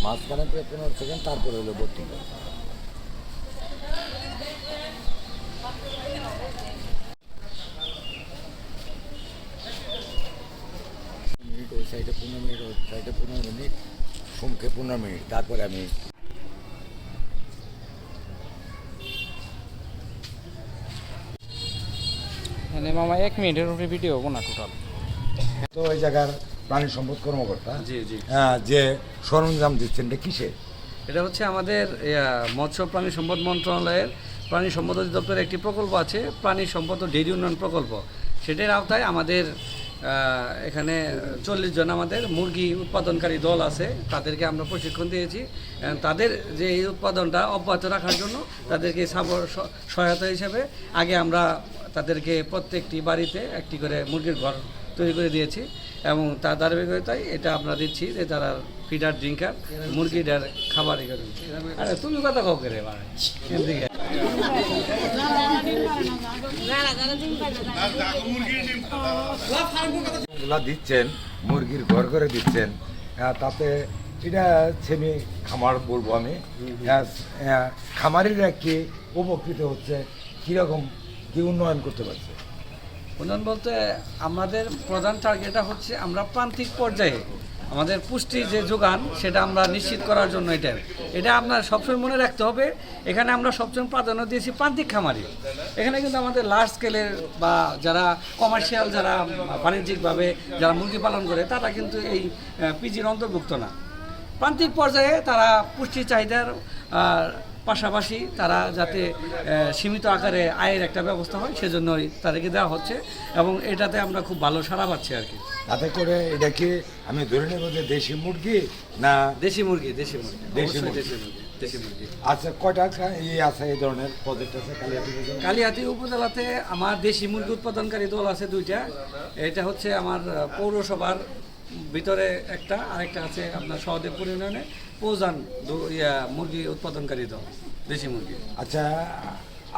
মাঝখানে 15 সেকেন্ড, তারপরে হলো বোটিং। মিনিট ওই সাইডে 15 মিনিট, ওই সাইডে 15 মিনিট, সোমকে 15 মিনিট, তারপরে আমি মানে মামা 1 মিনিটের উপরে ভিডিও হবো না টোটাল। তো ওই জায়গার প্রাণী সম্পদ কর্মকর্তা জি জি, যে সরঞ্জাম দিচ্ছেন এটা কিসে? এটা হচ্ছে আমাদের মৎস্য প্রাণী সম্পদ মন্ত্রণালয়ের প্রাণী সম্পদ অধিদপ্তরের একটি প্রকল্প আছে, প্রাণী সম্পদ ও ডেইরি উন্নয়ন প্রকল্প। সেটার আওতায় আমাদের এখানে 40 জন আমাদের মুরগি উৎপাদনকারী দল আছে, তাদেরকে আমরা প্রশিক্ষণ দিয়েছি। তাদের যে এই উৎপাদনটা অব্যাহত রাখার জন্য তাদেরকে সহায়তা হিসেবে আগে আমরা তাদেরকে প্রত্যেকটি বাড়িতে একটি করে মুরগির ঘর তৈরি করে দিয়েছি, এবং তার ধারাবাহিকতায় এটা আমরা দিচ্ছি যে তারা ফিডার ড্রিঙ্কার মুরগিটার খাবার ই করে। আরে তুমি কথা কাউ করে এদিকে গুলা দিচ্ছেন, মুরগির ঘর করে দিচ্ছেন, তাতে এটা সেমি খামার বলবো আমি। খামারিরা কি উপকৃত হচ্ছে, কীরকম কি উন্নয়ন করতে পারছে? উন্নয়ন বলতে আমাদের প্রধান টার্গেটটা হচ্ছে আমরা প্রান্তিক পর্যায়ে আমাদের পুষ্টির যে যোগান সেটা আমরা নিশ্চিত করার জন্য এটা আপনার সবসময় মনে রাখতে হবে। এখানে আমরা সবসময় প্রাধান্য দিয়েছি প্রান্তিক খামারি। এখানে কিন্তু আমাদের লার্জ স্কেলের বা যারা কমার্শিয়াল, যারা বাণিজ্যিকভাবে যারা মুরগি পালন করে তারা কিন্তু এই পিজির অন্তর্ভুক্ত না। প্রান্তিক পর্যায়ে তারা পুষ্টির চাহিদার পাশাপাশি তারা যাতে সীমিত আকারে আয়ের একটা ব্যবস্থা হয় সেজন্যই তাদেরকে দেওয়া হচ্ছে, এবং এটাতে আমরা খুব ভালো সাড়া পাচ্ছি আর কি। তাতে করে এটা কি আমি ধরে নেব যে দেশি মুরগি না? দেশি মুরগি, দেশি মুরগি, দেশি অবশ্যই মুরগি। দেশি মুরগি, দেশি মুরগি। আচ্ছা, কয়টা আছে এই ধরনের প্রজেক্ট আছে কালিয়াতি? কালিহাতী উপজেলাতে আমার দেশি মুরগি উৎপাদনকারী দল আছে 2টা। এটা হচ্ছে আমার পৌরসভার ভিতরে একটা, আরেকটা আছে আপনার সহদেবপুর ইউনিয়নে পৌজান মুরগি উৎপাদনকারী দল, দেশি মুরগি। আচ্ছা,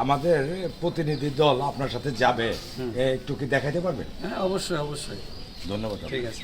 আমাদের প্রতিনিধি দল আপনার সাথে যাবে, একটু কি দেখাতে পারবেন? হ্যাঁ, অবশ্যই অবশ্যই। ধন্যবাদ। ঠিক আছে।